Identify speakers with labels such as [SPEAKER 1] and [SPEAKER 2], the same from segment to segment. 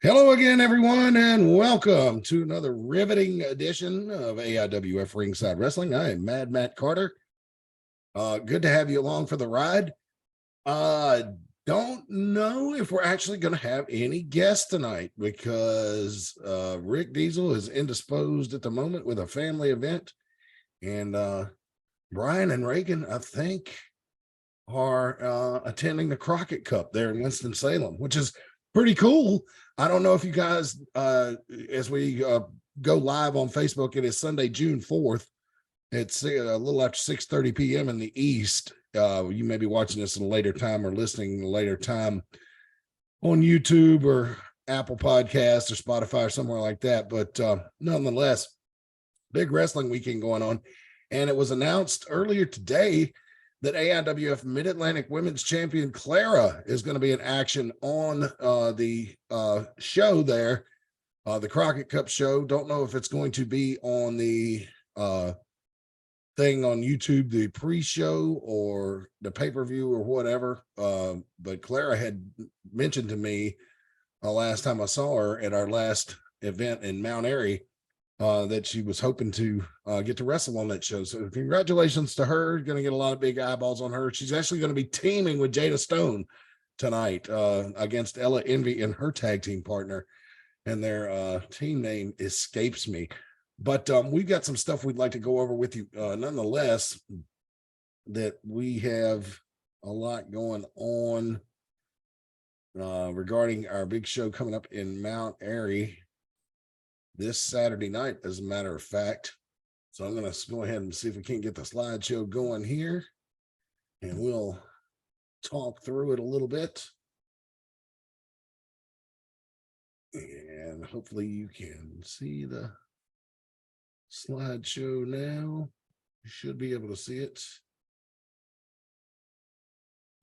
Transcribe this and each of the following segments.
[SPEAKER 1] Hello again, everyone, and welcome to another riveting edition of AIWF Ringside Wrestling. I am Mad Matt Carter. Good to have you along for the ride. Don't know if we're actually going to have any guests tonight because Rick Diesel is indisposed at the moment with a family event, and Brian and Reagan, I think, are attending the Crockett Cup there in Winston-Salem, which is pretty cool. I don't know if you guys, as we go live on Facebook, it is Sunday, June 4th. It's a little after 6:30 p.m. in the East. You may be watching this in a later time or listening a later time on YouTube or Apple Podcasts or Spotify or somewhere like that. But nonetheless, big wrestling weekend going on. And it was announced earlier today that AIWF Mid-Atlantic Women's Champion Clara is going to be in action on the show there, the Crockett Cup show. Don't know if it's going to be on the thing on YouTube, the pre-show or the pay-per-view or whatever. But Clara had mentioned to me last time I saw her at our last event in Mount Airy that she was hoping to get to wrestle on that show. So congratulations to her. Going to get a lot of big eyeballs on her. She's actually going to be teaming with Jada Stone tonight against Ella Envy and her tag team partner. And their team name escapes me. But we've got some stuff we'd like to go over with you nonetheless, that we have a lot going on regarding our big show coming up in Mount Airy this Saturday night, as a matter of fact. So I'm going to go ahead and see if we can't get the slideshow going here, and we'll talk through it a little bit. And hopefully you can see the slideshow now. You should be able to see it.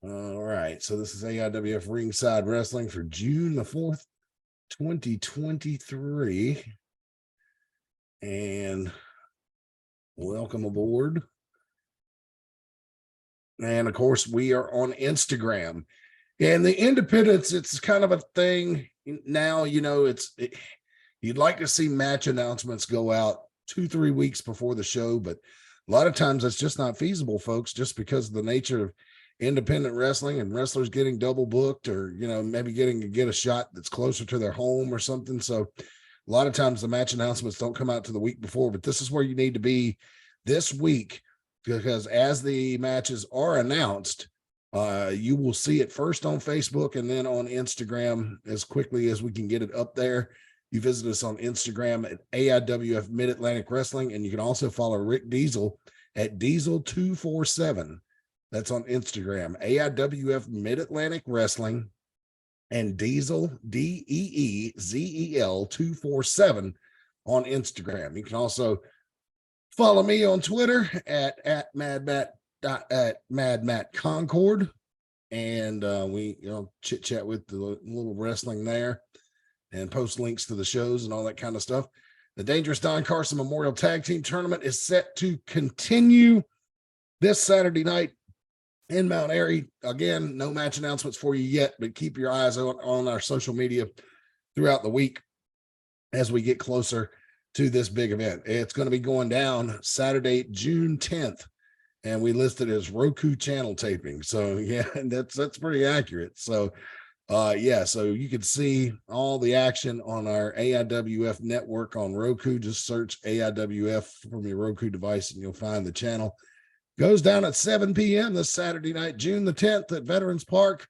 [SPEAKER 1] All right. So this is AIWF Ringside Wrestling for June the 4th, 2023. And welcome aboard. And of course, we are on Instagram. And the independents, it's kind of a thing now, you'd like to see match announcements go out 2-3 weeks before the show, but a lot of times that's just not feasible, folks, just because of the nature of independent wrestling and wrestlers getting double booked, or maybe getting to get a shot that's closer to their home or something. So a lot of times the match announcements don't come out to the week before, but this is where you need to be this week, because as the matches are announced, you will see it first on Facebook and then on Instagram as quickly as we can get it up there. You visit us on Instagram at AIWF Mid-Atlantic Wrestling, and you can also follow Rick Diesel at Diesel247. That's on Instagram, AIWF Mid-Atlantic Wrestling, and Diesel, DEEZEL 247 on Instagram. You can also follow me on Twitter at Mad Concord, and we chit chat with the little wrestling there and post links to the shows and all that kind of stuff. The Dangerous Don Carson Memorial Tag Team Tournament is set to continue this Saturday night in Mount Airy. Again, no match announcements for you yet, but keep your eyes on our social media throughout the week as we get closer to this big event. It's going to be going down Saturday, June 10th, and we listed it as ROKU channel taping. So yeah, that's pretty accurate. So so you can see all the action on our AIWF network on Roku. Just search AIWF from your Roku device and you'll find the channel. Goes down at 7 p.m. this Saturday night, June the 10th at Veterans Park.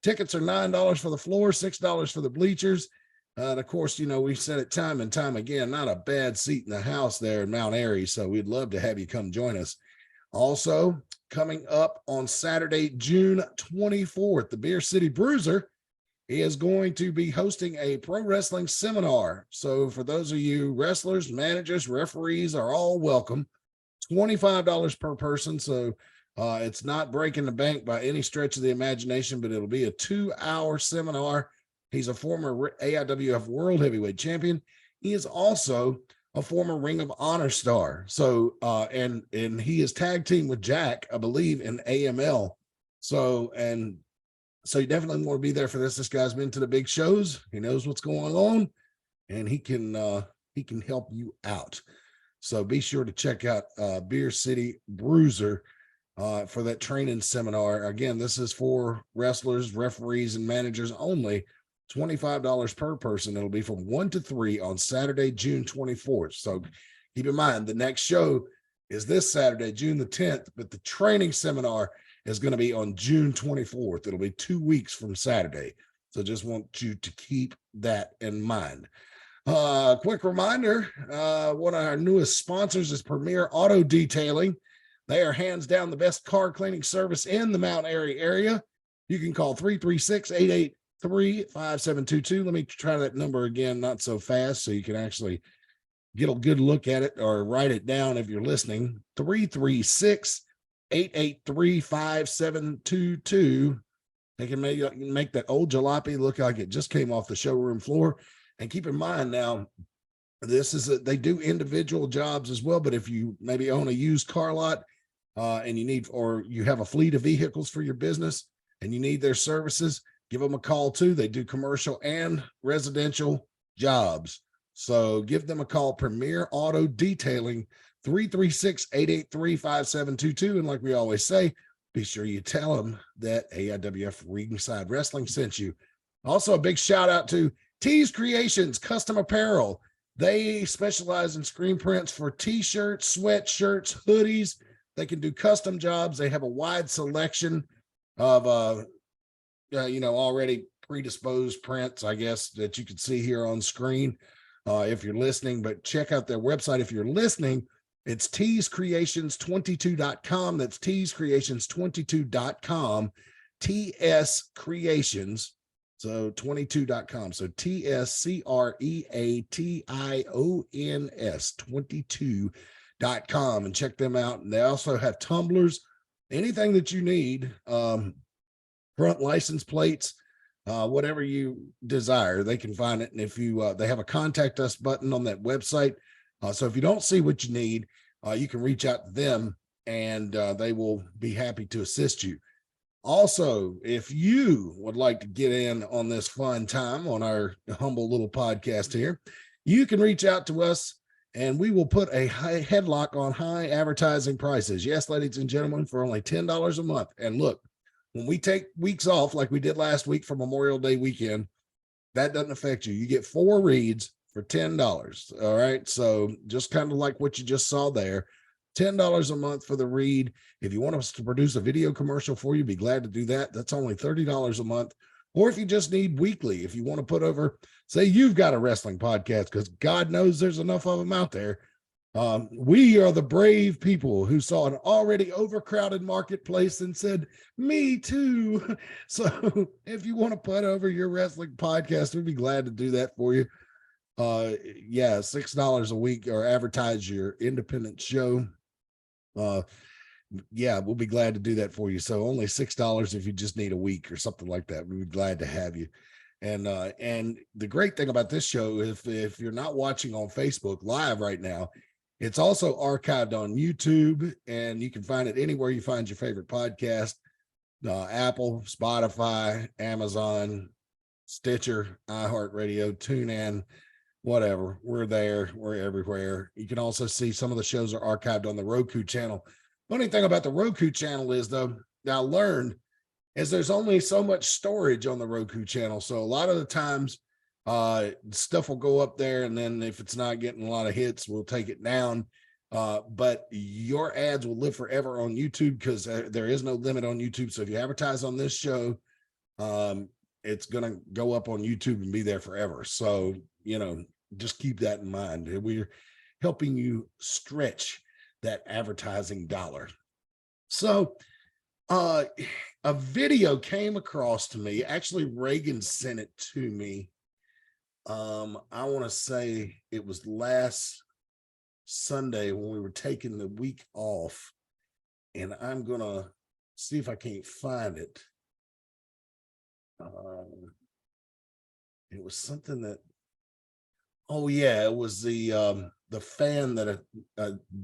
[SPEAKER 1] Tickets are $9 for the floor, $6 for the bleachers. And of course, we've said it time and time again, not a bad seat in the house there in Mount Airy. So we'd love to have you come join us. Also, coming up on Saturday, June 24th, the Beer City Bruiser is going to be hosting a pro wrestling seminar. So for those of you wrestlers, managers, referees are all welcome. $25 per person. So it's not breaking the bank by any stretch of the imagination, but it'll be a 2-hour seminar. He's a former AIWF World Heavyweight Champion. He is also a former Ring of Honor star. So and he is tag team with Jack, I believe, in AML. So, and So you definitely want to be there for this. This guy's been to the big shows. He knows what's going on, and he can help you out. So be sure to check out Beer City Bruiser for that training seminar. Again, this is for wrestlers, referees, and managers only. $25 per person. It'll be from 1 to 3 on Saturday, June 24th. So keep in mind, the next show is this Saturday, June the 10th, but the training seminar is going to be on June 24th. It'll be 2 weeks from Saturday. So just want you to keep that in mind. Quick reminder, one of our newest sponsors is Premier Auto Detailing. They are hands down the best car cleaning service in the Mount Airy area. You can call 336-883-5722. Let me try that number again, not so fast, so you can actually get a good look at it or write it down if you're listening. 336-883-5722. They can make that old jalopy look like it just came off the showroom floor. And keep in mind now, they do individual jobs as well. But if you maybe own a used car lot and you have a fleet of vehicles for your business and you need their services, give them a call too. They do commercial and residential jobs. So give them a call, Premier Auto Detailing, 336-883-5722. And like we always say, be sure you tell them that AIWF Ringside Wrestling sent you. Also, a big shout out to Tees Creations Custom Apparel. They specialize in screen prints for t-shirts, sweatshirts, hoodies. They can do custom jobs. They have a wide selection of already predisposed prints, I guess, that you can see here on screen if you're listening. But check out their website if you're listening. It's teescreations22.com. That's teescreations22.com. TS Creations. So 22.com. So TSCREATIONS 22.com, and check them out. And they also have tumblers, anything that you need, front license plates, whatever you desire, they can find it. And if you, they have a contact us button on that website. So if you don't see what you need, you can reach out to them and they will be happy to assist you. Also, if you would like to get in on this fun time on our humble little podcast here, you can reach out to us and we will put a high headlock on high advertising prices. Yes, ladies and gentlemen, for only $10 a month. And look, when we take weeks off, like we did last week for Memorial Day weekend, that doesn't affect you. You get 4 reads for $10. All right. So just kind of like what you just saw there. $10 a month for the read. If you want us to produce a video commercial for you, be glad to do that. That's only $30 a month. Or if you just need weekly, if you want to put over, say you've got a wrestling podcast, because God knows there's enough of them out there. We are the brave people who saw an already overcrowded marketplace and said, me too. So if you want to put over your wrestling podcast, we'd be glad to do that for you. $6 a week, or advertise your independent show. We'll be glad to do that for you. So only $6 if you just need a week or something like that. We'd be glad to have you. And the great thing about this show, if you're not watching on Facebook live right now, it's also archived on YouTube, and you can find it anywhere you find your favorite podcast, Apple, Spotify, Amazon, Stitcher, iHeartRadio, TuneIn, whatever. We're there. We're everywhere. You can also see some of the shows are archived on the ROKU channel. Funny thing about the ROKU channel is, though, I learned is there's only so much storage on the ROKU channel. So a lot of the times stuff will go up there, and then if it's not getting a lot of hits, we'll take it down. But your ads will live forever on YouTube, because there is no limit on YouTube. So if you advertise on this show, it's going to go up on YouTube and be there forever. So, just keep that in mind. We're helping you stretch that advertising dollar. So, a video came across to me. Actually, Reagan sent it to me. I want to say it was last Sunday when we were taking the week off, and I'm going to see if I can't find it. It was something that, it was the fan that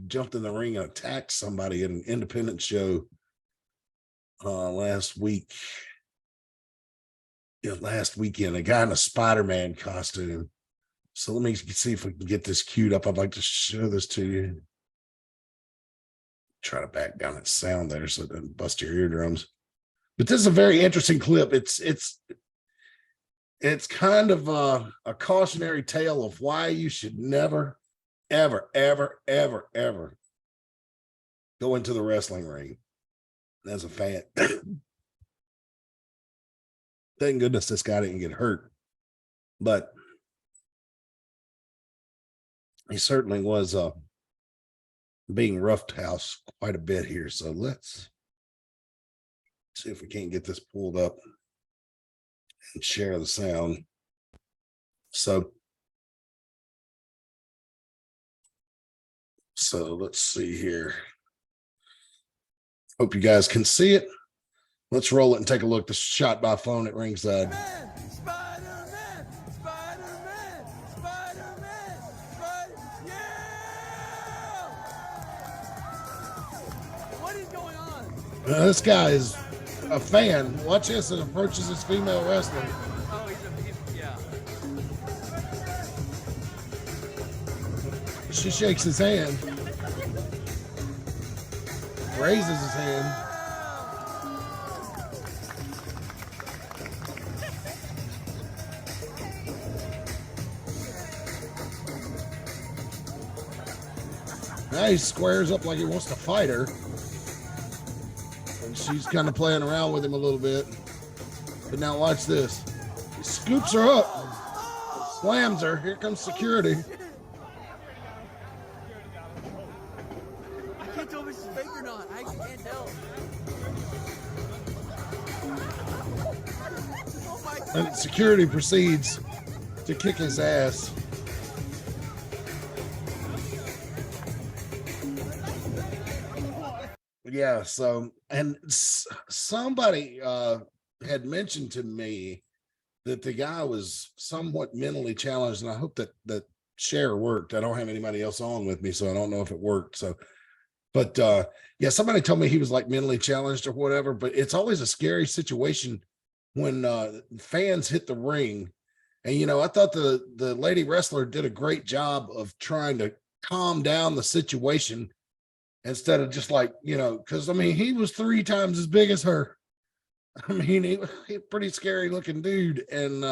[SPEAKER 1] jumped in the ring and attacked somebody at an independent show last week. last weekend, a guy in a Spider-Man costume. So let me see if we can get this queued up. I'd like to show this to you. Try to back down that sound there so it doesn't bust your eardrums. But this is a very interesting clip. It's kind of a cautionary tale of why you should never, ever, ever, ever, ever go into the wrestling ring as a fan. Thank goodness this guy didn't get hurt, but he certainly was being roughed house quite a bit here. So let's see if we can't get this pulled up and share the sound. So let's see here. Hope you guys can see it. Let's roll it and take a look. This is shot by phone at ringside.
[SPEAKER 2] Spider-Man, Spider-Man, Spider-Man, yeah! What is going on?
[SPEAKER 1] This guy is a fan. Watch this and approaches his female wrestler.
[SPEAKER 2] Oh, yeah.
[SPEAKER 1] She shakes his hand, raises his hand. Now he squares up like he wants to fight her. And she's kind of playing around with him a little bit. But now watch this. He scoops her up, slams her. Here comes security.
[SPEAKER 2] I can't tell if it's fake or not. I can't tell. Oh my God.
[SPEAKER 1] And security proceeds to kick his ass. Yeah, so, and somebody had mentioned to me that the guy was somewhat mentally challenged, and I hope that share worked. I don't have anybody else on with me, so I don't know if it worked. So, but yeah, somebody told me he was like mentally challenged or whatever, but it's always a scary situation when fans hit the ring. And, I thought the lady wrestler did a great job of trying to calm down the situation instead of just like, because I mean, he was 3 times as big as her. I mean, he was a pretty scary looking dude. And,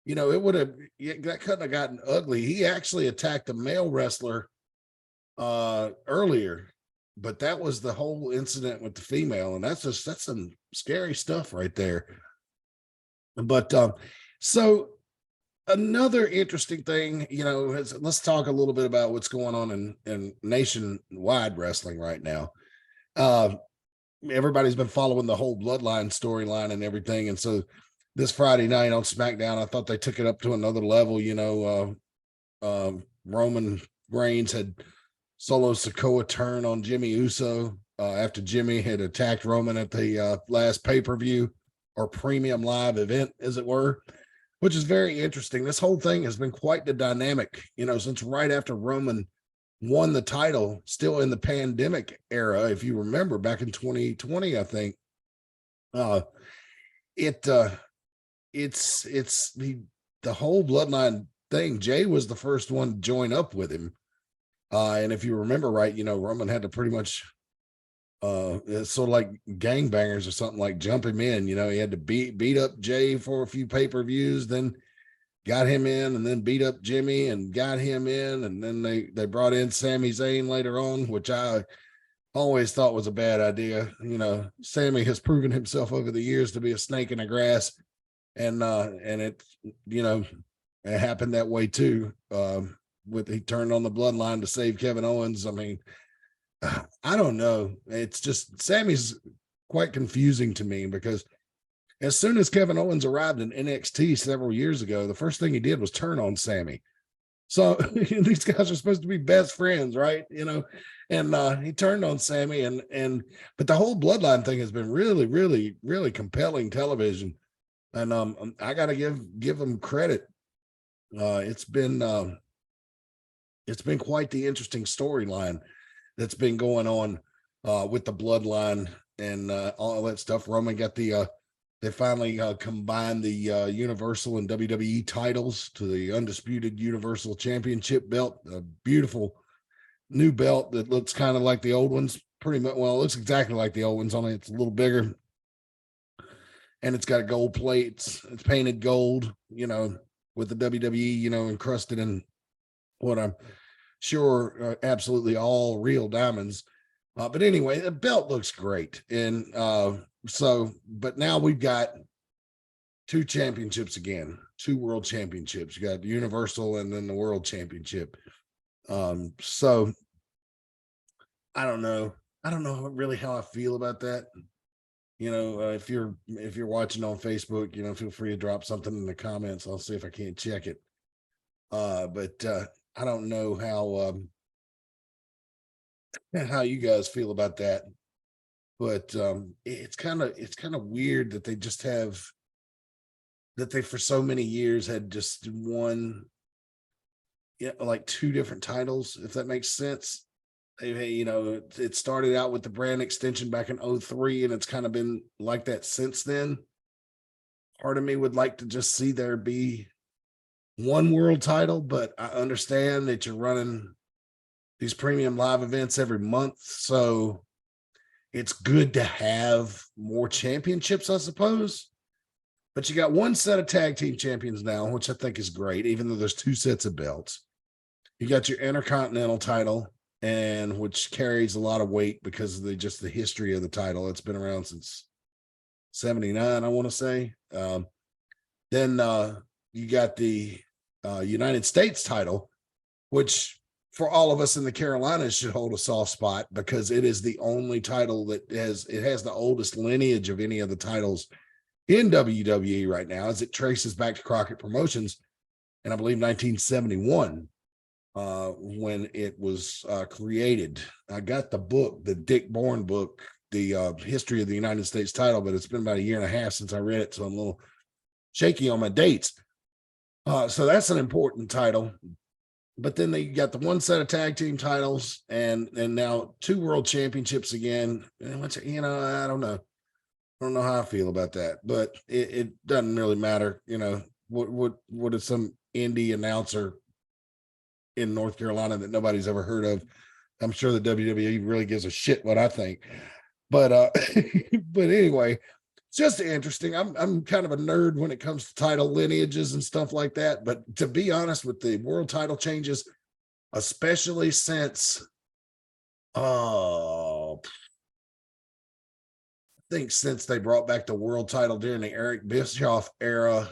[SPEAKER 1] it would have, that couldn't have gotten ugly. He actually attacked a male wrestler earlier, but that was the whole incident with the female. And that's some scary stuff right there. But so another interesting thing, let's talk a little bit about what's going on in nationwide wrestling right now. Everybody's been following the whole bloodline storyline and everything. And so this Friday night on SmackDown, I thought they took it up to another level. Roman Reigns had Solo Sikoa turn on Jimmy Uso after Jimmy had attacked Roman at the last pay-per-view or premium live event, as it were, which is very interesting. This whole thing has been quite the dynamic, since right after Roman won the title, still in the pandemic era. If you remember back in 2020, I think it's the whole bloodline thing. Jay was the first one to join up with him. And if you remember right, Roman had to pretty much it's sort of like gangbangers or something, like jump him in. He had to beat up Jay for a few pay-per-views, then got him in, and then beat up Jimmy and got him in, and then they brought in Sami Zayn later on, which I always thought was a bad idea. Sammy has proven himself over the years to be a snake in the grass, and it it happened that way too. He turned on the bloodline to save Kevin Owens. I mean, I don't know. It's just Sammy's quite confusing to me, because as soon as Kevin Owens arrived in NXT several years ago, the first thing he did was turn on Sammy. So these guys are supposed to be best friends, right? And he turned on Sammy, but the whole bloodline thing has been really, really, really compelling television. And I got to give them credit. It's been quite the interesting storyline that's been going on with the bloodline and all that stuff. Roman got the They finally combined the Universal and WWE titles to the Undisputed Universal Championship belt, a beautiful new belt that looks kind of like the old ones, pretty much. Well, it looks exactly like the old ones, only it's a little bigger. And it's got a gold plate. It's painted gold, with the WWE, encrusted in what I'm sure absolutely all real diamonds. But anyway, the belt looks great. And but now we've got two championships again, two world championships. You got the Universal and then the World Championship. So I don't know. I don't know really how I feel about that. If you're watching on Facebook, feel free to drop something in the comments. I'll see if I can't check it. But I don't know how you guys feel about that. But it's kind of weird that they for so many years had just one, like two different titles, if that makes sense. It started out with the brand extension back in 2003, and it's kind of been like that since then. Part of me would like to just see there be one world title, but I understand that you're running these premium live events every month, so it's good to have more championships, I suppose. But you got one set of tag team champions now, which I think is great, even though there's two sets of belts. You got your Intercontinental title, and which carries a lot of weight because of the history of the title. It's been around since 79, I want to say. Then you got the United States title, which for all of us in the Carolinas should hold a soft spot because it is the only title that has the oldest lineage of any of the titles in WWE right now, as it traces back to Crockett Promotions, and I believe 1971. When it was created. I got the book, the Dick Bourne book, the history of the United States title, but it's been about a year and a half since I read it, so I'm a little shaky on my dates. So that's an important title. But then they got the one set of tag team titles, and now two world championships again. Which, I don't know. I don't know how I feel about that, but it doesn't really matter. What is some indie announcer in North Carolina that nobody's ever heard of? I'm sure the WWE really gives a shit what I think. But but anyway, it's just interesting. I'm kind of a nerd when it comes to title lineages and stuff like that. But to be honest, with the world title changes, especially since I think since they brought back the world title during the Eric Bischoff era,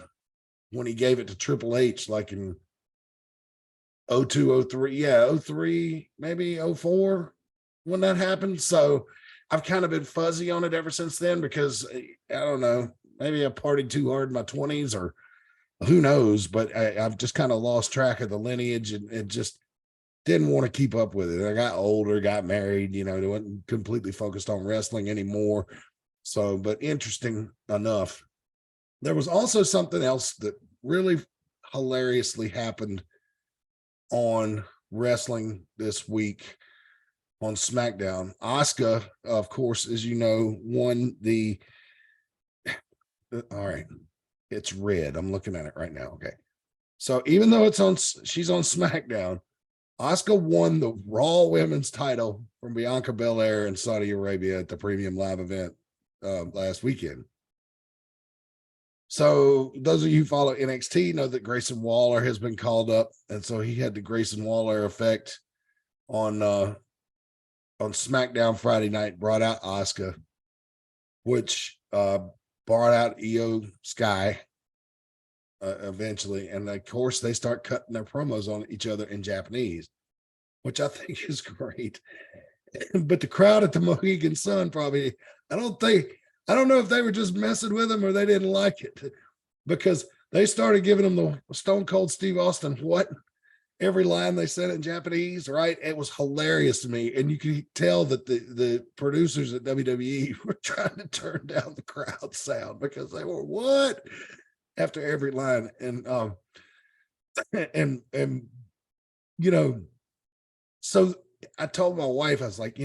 [SPEAKER 1] when he gave it to Triple H, like in 02, 03, 03, maybe 04 when that happened. So I've kind of been fuzzy on it ever since then because I don't know, maybe I partied too hard in my 20s or who knows, but I've just kind of lost track of the lineage and just didn't want to keep up with it. I got older, got married, wasn't completely focused on wrestling anymore. So, but interesting enough, there was also something else that really hilariously happened on wrestling this week on SmackDown. Asuka, of course, as you know, won the all right, it's red. I'm looking at it right now. Okay. So even though she's on SmackDown, Asuka won the Raw Women's title from Bianca Belair in Saudi Arabia at the Premium Live event last weekend. So those of you who follow NXT know that Grayson Waller has been called up, and so he had the Grayson Waller effect on SmackDown Friday night, brought out Asuka, which brought out Io Sky eventually, and of course they start cutting their promos on each other in Japanese, which I think is great. But the crowd at the Mohegan Sun probably, I don't know if they were just messing with him or they didn't like it, because they started giving him the Stone Cold Steve Austin what every line they said in Japanese, right? It was hilarious to me. And you could tell that the producers at WWE were trying to turn down the crowd sound because they were what after every line. And so I told my wife, I was like,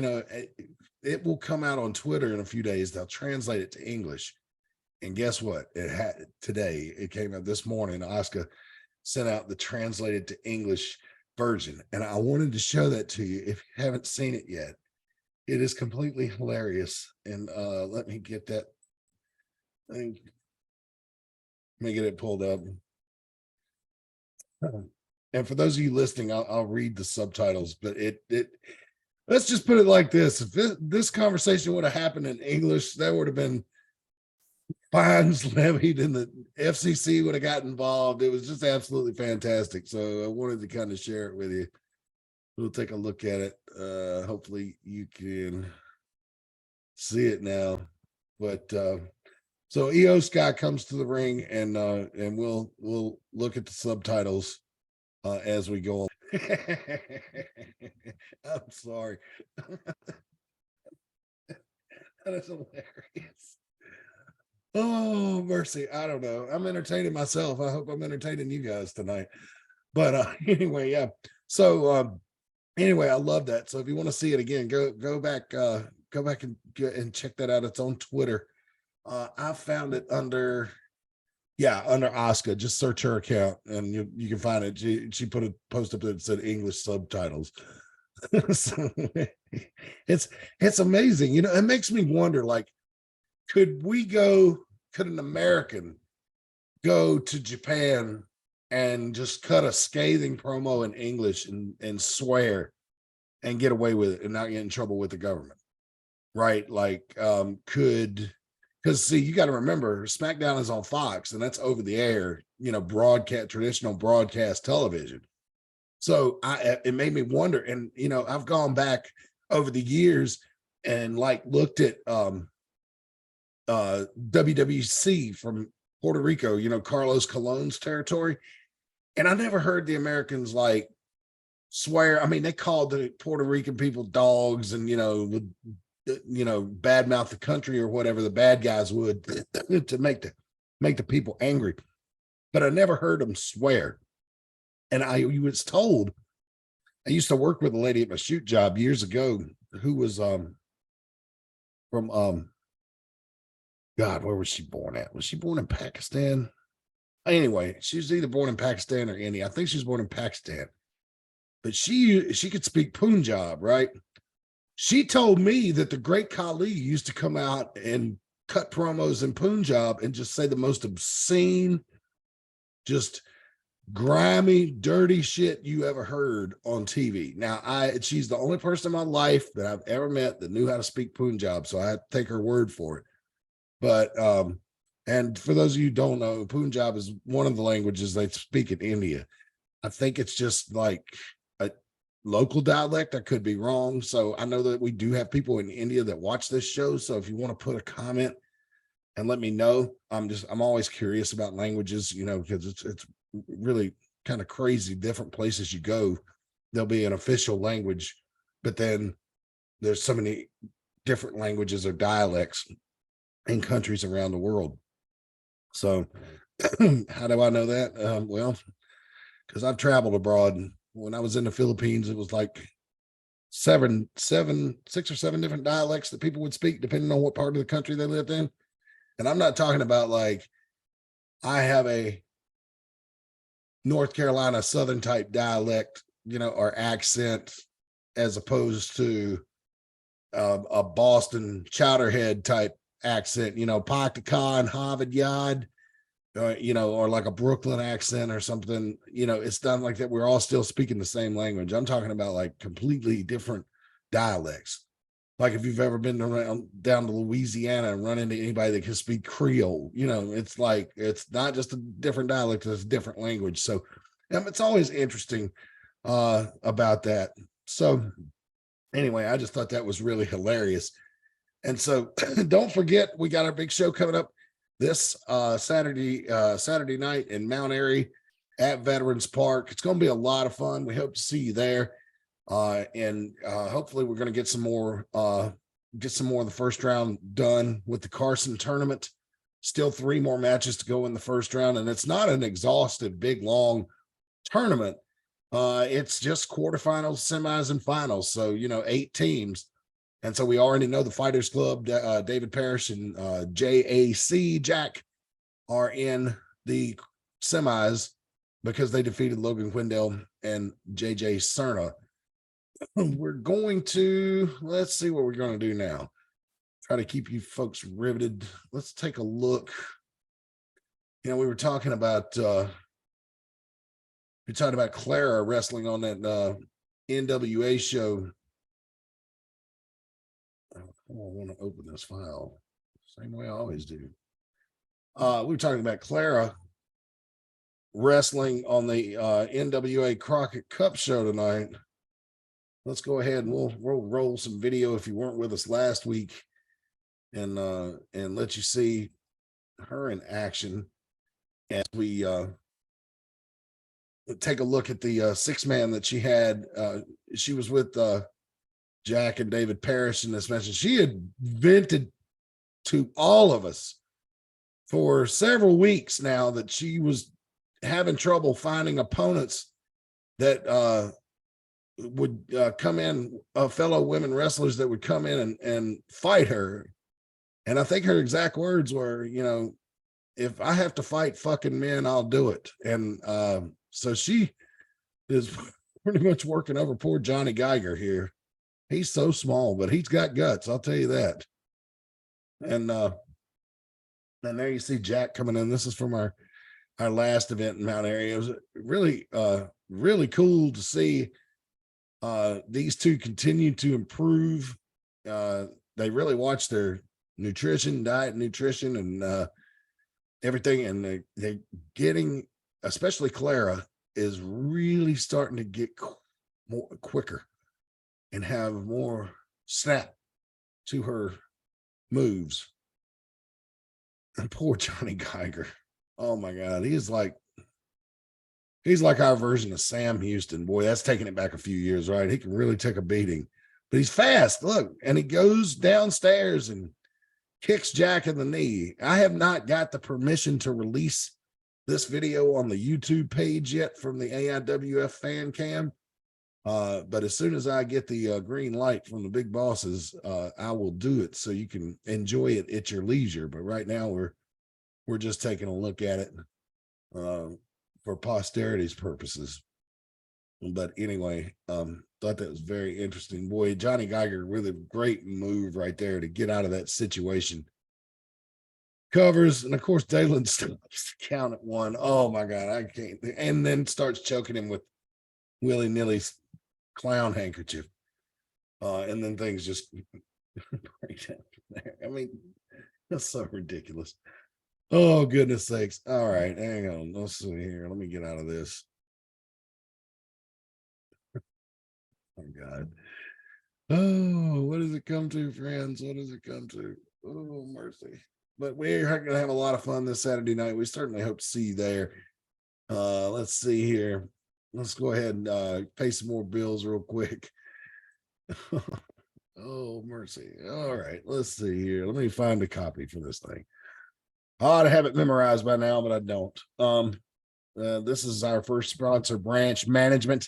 [SPEAKER 1] it will come out on Twitter in a few days. They'll translate it to English. And guess what? It had today, it came out this morning. Oscar sent out the translated to English version. And I wanted to show that to you if you haven't seen it yet. It is completely hilarious. And let me get that thing. Let me get it pulled up. And for those of you listening, I'll read the subtitles, but it let's just put it like this. If this conversation would have happened in English, there would have been fines levied and the FCC would have got involved. It was just absolutely fantastic. So I wanted to kind of share it with you. We'll take a look at it. Hopefully you can see it now. But so EO Sky comes to the ring and we'll look at the subtitles as we go on. I'm sorry. That is hilarious. Oh, mercy. I don't know. I'm entertaining myself. I hope I'm entertaining you guys tonight. But anyway, yeah. So anyway, I love that. So if you want to see it again, go back and check that out. It's on Twitter. I found it under Oscar. Just search her account and you can find it. She put a post up that said English subtitles. So it's amazing. You know, it makes me wonder, like, could an American go to Japan and just cut a scathing promo in English and swear and get away with it and not get in trouble with the government? Right? Like, because see, you got to remember, SmackDown is on Fox, and that's over the air, you know, traditional broadcast television. So it made me wonder, and you know, I've gone back over the years and like looked at WWC from Puerto Rico, you know, Carlos Colon's territory, and I never heard the Americans like swear. I mean, they called the Puerto Rican people dogs, and you know, badmouth the country or whatever the bad guys would to make the people angry, but I never heard them swear. And I was told, I used to work with a lady at my shoot job years ago who was from God, where was she born at? Was she born in Pakistan? Anyway, she was either born in Pakistan or India. I think she was born in Pakistan, but she could speak Punjab, right? She told me that the great Khali used to come out and cut promos in Punjab and just say the most obscene, just grimy, dirty shit you ever heard on TV. Now, she's the only person in my life that I've ever met that knew how to speak Punjab, so I had to take her word for it. But and for those of you who don't know, Punjab is one of the languages they speak in India. I think it's just like a local dialect. I could be wrong. So I know that we do have people in India that watch this show. So if you want to put a comment and let me know, I'm always curious about languages, you know, because it's really kind of crazy. Different places you go, there'll be an official language, but then there's so many different languages or dialects in countries around the world. So how do I know that? Well, because I've traveled abroad. When I was in the Philippines, it was like six or seven different dialects that people would speak depending on what part of the country they lived in. And I'm not talking about like I have a North Carolina Southern type dialect, you know, or accent, as opposed to a Boston Chowderhead type accent, you know, Pak Khan, Harvard Yard, you know, or like a Brooklyn accent or something. You know, it's done like that. We're all still speaking the same language. I'm talking about like completely different dialects. Like if you've ever been around down to Louisiana and run into anybody that can speak Creole, you know, it's like, it's not just a different dialect, it's a different language. So it's always interesting about that. So anyway, I just thought that was really hilarious. And so don't forget, we got our big show coming up this Saturday night in Mount Airy at Veterans Park. It's going to be a lot of fun. We hope to see you there. And hopefully we're going to get some more of the first round done with the Carson tournament. Still 3 more matches to go in the first round, and it's not an exhaustive, big, long tournament. It's just quarterfinals, semis, and finals. So, you know, 8 teams. And so we already know the Fighters Club, David Parrish and JAC Jack are in the semis because they defeated Logan Quindell and JJ Cerna. We're going to, let's see what we're going to do now. Try to keep you folks riveted. Let's take a look. You know, we talked about Clara wrestling on that NWA show. I want to open this file same way I always do. We were talking about Clara wrestling on the NWA Crockett Cup show tonight. Let's go ahead and we'll roll some video if you weren't with us last week, and let you see her in action as we take a look at the 6-man that she had. She was with Jack and David Parrish in this match. She had vented to all of us for several weeks now that she was having trouble finding opponents that would come in, fellow women wrestlers that would come in and fight her. And I think her exact words were, you know, if I have to fight fucking men, I'll do it. And so she is pretty much working over poor Johnny Geiger here. He's so small, but he's got guts, I'll tell you that. And there you see Jack coming in. This is from our last event in Mount Airy. It was really really cool to see these two continue to improve. They really watch their diet, nutrition, and everything, and they're getting, especially Clara is really starting to get more quicker and have more snap to her moves. And poor Johnny Geiger, oh my God, he's like our version of Sam Houston. Boy, that's taking it back a few years, right? He can really take a beating, but he's fast. Look, and he goes downstairs and kicks Jack in the knee. I have not got the permission to release this video on the YouTube page yet from the AIWF fan cam. But as soon as I get the green light from the big bosses, I will do it so you can enjoy it at your leisure. But right now we're just taking a look at it for posterity's purposes. But anyway, thought that was very interesting. Boy, Johnny Geiger, really great move right there to get out of that situation. Covers, and of course Dalen stops the count at 1. Oh my God, I can't. And then starts choking him with willy-nilly's clown handkerchief. And then things just break down from there. I mean, that's so ridiculous. Oh, goodness sakes. All right, hang on. Let's see here. Let me get out of this. Oh God. Oh, what does it come to, friends? What does it come to? Oh, mercy. But we're going to have a lot of fun this Saturday night. We certainly hope to see you there. Let's see here. Let's go ahead and pay some more bills real quick. Oh, mercy. All right, let's see here. Let me find a copy for this thing. I ought to have it memorized by now, but I don't. This is our first sponsor, Branch Management.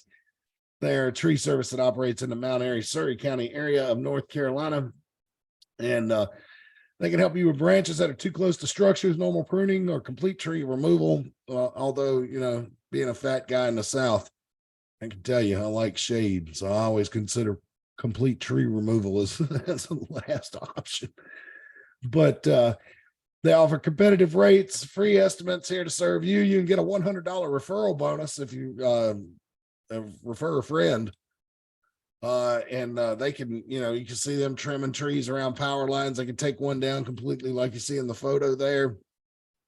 [SPEAKER 1] They're a tree service that operates in the Mount Airy, Surry County area of North Carolina. And they can help you with branches that are too close to structures, normal pruning, or complete tree removal. Although, you know, being a fat guy in the South, I can tell you I like shade. So I always consider complete tree removal as the last option. But they offer competitive rates, free estimates here to serve you. You can get a $100 referral bonus if you refer a friend. And they can, you know, you can see them trimming trees around power lines. They can take one down completely like you see in the photo there.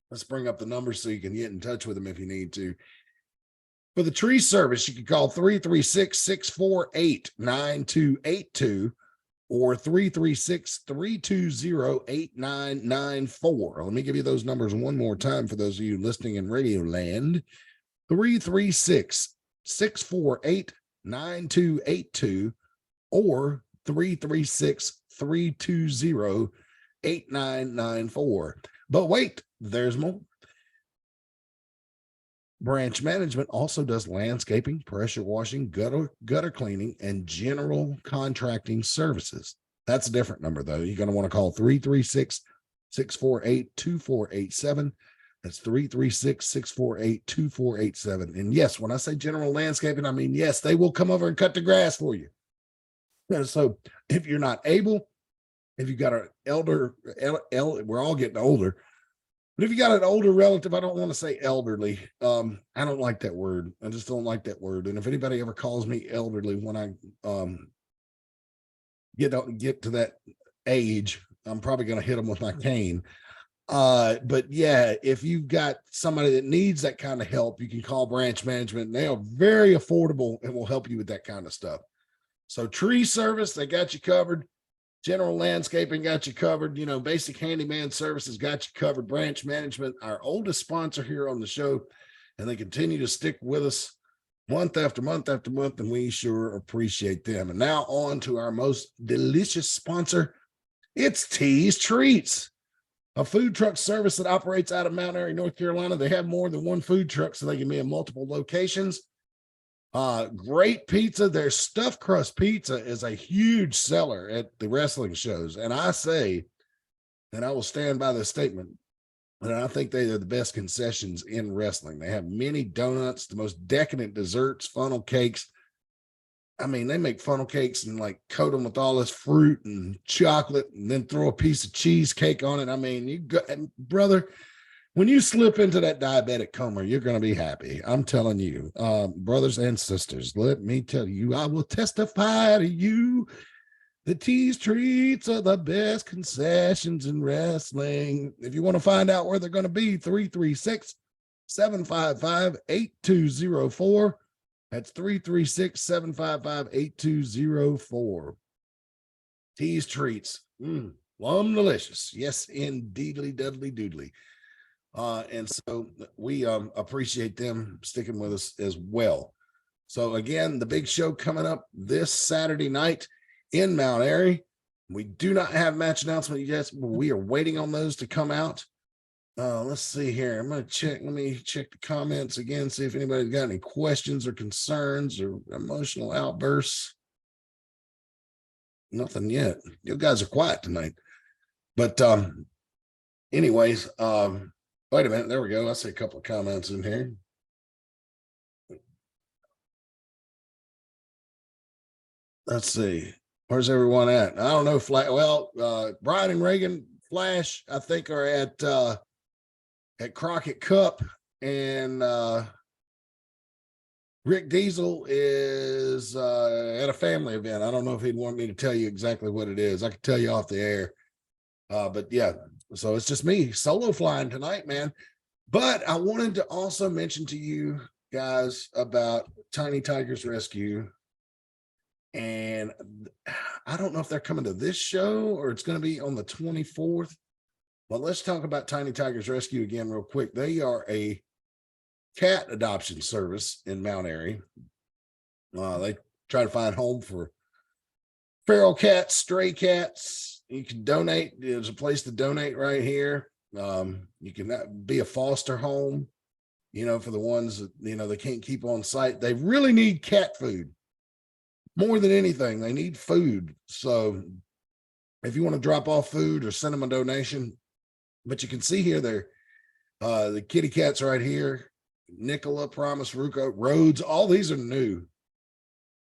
[SPEAKER 1] Let's bring up the numbers so you can get in touch with them if you need to. For the tree service, you can call 336-648-9282 or 336-320-8994. Let me give you those numbers one more time for those of you listening in Radio Land. 336-648-9282 or 336-320-8994. But wait, there's more. Branch Management also does landscaping, pressure washing, gutter cleaning, and general contracting services. That's a different number, though. You're going to want to call 336-648-2487. That's 336-648-2487. And yes, when I say general landscaping, I mean, yes, they will come over and cut the grass for you. And so if you're not able, if you got an elder, we're all getting older, but if you got an older relative, I don't want to say elderly. I don't like that word. I just don't like that word. And if anybody ever calls me elderly when I get to that age, I'm probably going to hit them with my cane. But yeah, if you've got somebody that needs that kind of help, you can call branch management. They are very affordable and will help you with that kind of stuff. So tree service, they got you covered. General landscaping got you covered. You know, basic handyman services got you covered. Branch management, our oldest sponsor here on the show, and they continue to stick with us month after month after month, and we sure appreciate them. And now on to our most delicious sponsor. It's T's Treats, a food truck service that operates out of Mount Airy, North Carolina. They have more than one food truck, so they can be in multiple locations. Great pizza. Their stuffed crust pizza is a huge seller at the wrestling shows. And I say, and I will stand by this statement, and I think they are the best concessions in wrestling. They have many donuts, the most decadent desserts, funnel cakes. I mean, they make funnel cakes and like coat them with all this fruit and chocolate and then throw a piece of cheesecake on it. I mean, you go, brother, when you slip into that diabetic coma, you're going to be happy. I'm telling you, brothers and sisters, let me tell you, I will testify to you. The T's Treats are the best concessions in wrestling. If you want to find out where they're going to be, 336-755-8204. That's 336-755-8204. T's Treats. Plum delicious. Yes, indeedly, dudley doodly. And so we appreciate them sticking with us as well. So again, the big show coming up this Saturday night in Mount Airy. We do not have match announcement yet, but we are waiting on those to come out. Let's see here. I'm going to check. Let me check the comments again, see if anybody's got any questions or concerns or emotional outbursts. Nothing yet. You guys are quiet tonight. But anyways, wait a minute. There we go. I see a couple of comments in here. Let's see. Where's everyone at? I don't know. Well, Brian and Reagan Flash, I think, are at Crockett Cup, and Rick Diesel is at a family event. I don't know if he'd want me to tell you exactly what it is. I could tell you off the air. But yeah, so it's just me solo flying tonight, man. But I wanted to also mention to you guys about Tiny Tigers Rescue. And I don't know if they're coming to this show or it's going to be on the 24th. But let's talk about Tiny Tigers Rescue again real quick. They are a cat adoption service in Mount Airy. They try to find home for feral cats, stray cats. You can donate. There's a place to donate right here. You can be a foster home, you know, for the ones that, you know, they can't keep on site. They really need cat food. More than anything, they need food. So if you want to drop off food or send them a donation, but you can see here, they're the kitty cats right here, Nicola, Promise, Ruko, Rhodes, all these are new.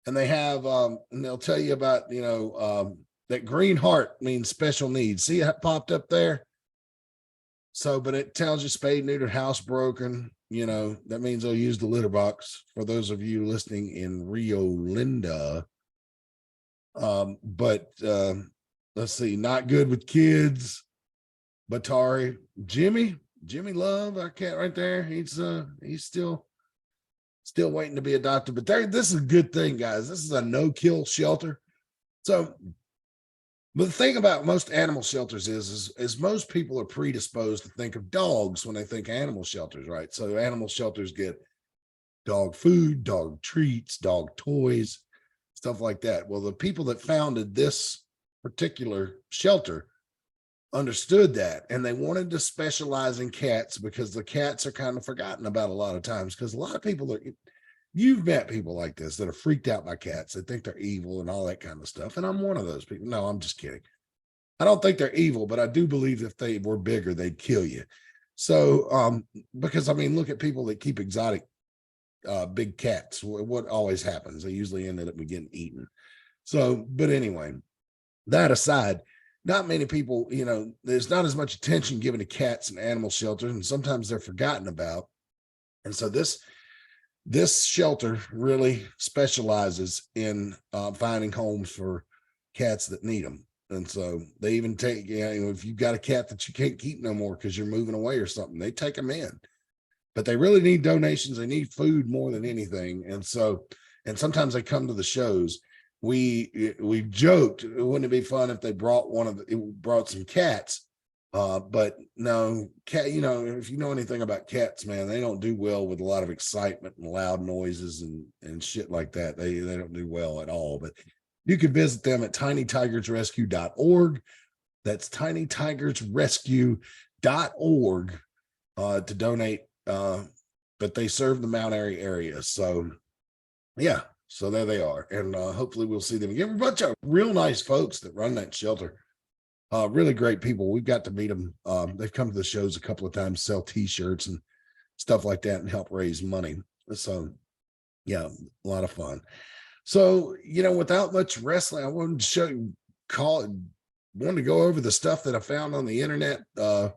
[SPEAKER 1] And they have, and they'll tell you about, you know, that green heart means special needs. See it popped up there? So, but it tells you spayed, neutered, housebroken. You know, that means they'll use the litter box for those of you listening in Rio Linda. But let's see, not good with kids. Batari, Jimmy Love, our cat right there. He's still waiting to be adopted. But this is a good thing, guys. This is a no-kill shelter. So, but the thing about most animal shelters is most people are predisposed to think of dogs when they think animal shelters, right? So animal shelters get dog food, dog treats, dog toys, stuff like that. Well, the people that founded this particular shelter understood that, and they wanted to specialize in cats because the cats are kind of forgotten about a lot of times, because a lot of people are, You've met people like this that are freaked out by cats. They think they're evil and all that kind of stuff. And I'm one of those people. No, I'm just kidding. I don't think they're evil, but I do believe if they were bigger, they'd kill you. So, because I mean, look at people that keep exotic big cats. What always happens? They usually end up getting eaten. So, but anyway, that aside, not many people, there's not as much attention given to cats and animal shelters, and sometimes they're forgotten about. And so this shelter really specializes in finding homes for cats that need them. And so they even take, if you've got a cat that you can't keep no more because you're moving away or something, they take them in. But they really need donations. They need food more than anything. And so, and sometimes they come to the shows. We've joked, wouldn't it be fun if they brought some cats? But no, cat, if you know anything about cats, man, they don't do well with a lot of excitement and loud noises and shit like that. They don't do well at all. But you can visit them at tinytigersrescue.org. That's tinytigersrescue.org to donate. But they serve the Mount Airy area. So yeah, so there they are. And hopefully we'll see them again. A bunch of real nice folks that run that shelter. Really great people. We've got to meet them. They've come to the shows a couple of times, sell t-shirts and stuff like that and help raise money. So yeah, a lot of fun. So, without much wrestling, I wanted to wanted to go over the stuff that I found on the internet that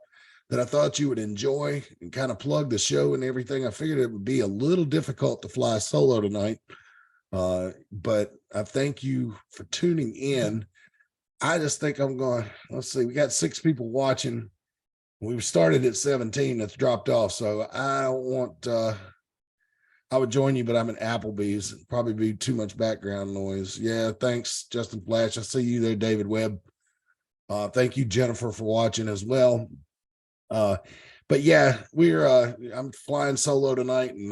[SPEAKER 1] I thought you would enjoy and kind of plug the show and everything. I figured it would be a little difficult to fly solo tonight. But I thank you for tuning in. I just think I'm going, let's see, we got 6 people watching. We started at 17, that's dropped off. So I would join you, but I'm at Applebee's. It'd probably be too much background noise. Yeah, thanks, Justin Flash. I see you there, David Webb. Thank you, Jennifer, for watching as well. But yeah, I'm flying solo tonight, and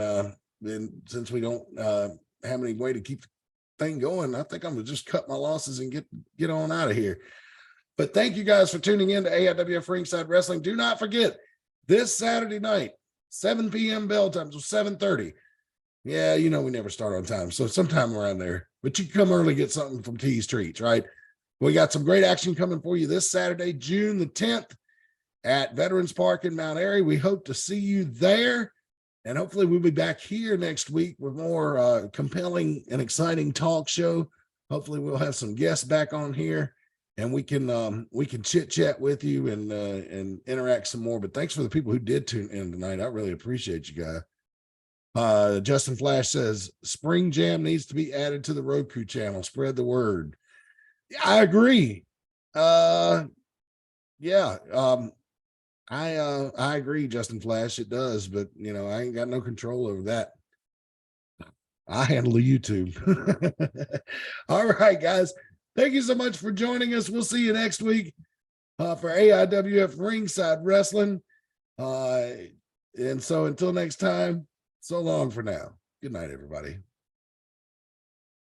[SPEAKER 1] then since we don't have any way to keep the thing going, I think I'm gonna just cut my losses and get on out of here. But thank you guys for tuning in to AIWF Ringside Wrestling. Do not forget, this Saturday night, 7 p.m. bell time, so 7:30. Yeah, we never start on time, so sometime around there. But you can come early, get something from T's Treats, right? We got some great action coming for you this Saturday, June the 10th at Veterans Park in Mount Airy. We hope to see you there, and hopefully we'll be back here next week with more compelling and exciting talk show. Hopefully we'll have some guests back on here, and we can chit chat with you and interact some more. But thanks for the people who did tune in tonight. I really appreciate you guys. Justin Flash says Spring Jam needs to be added to the Roku channel. Spread the word. I agree. I agree, Justin Flash. It does, but I ain't got no control over that. I handle the YouTube. All right, guys. Thank you so much for joining us. We'll see you next week for AIWF Ringside Wrestling. And so until next time, so long for now. Good night, everybody.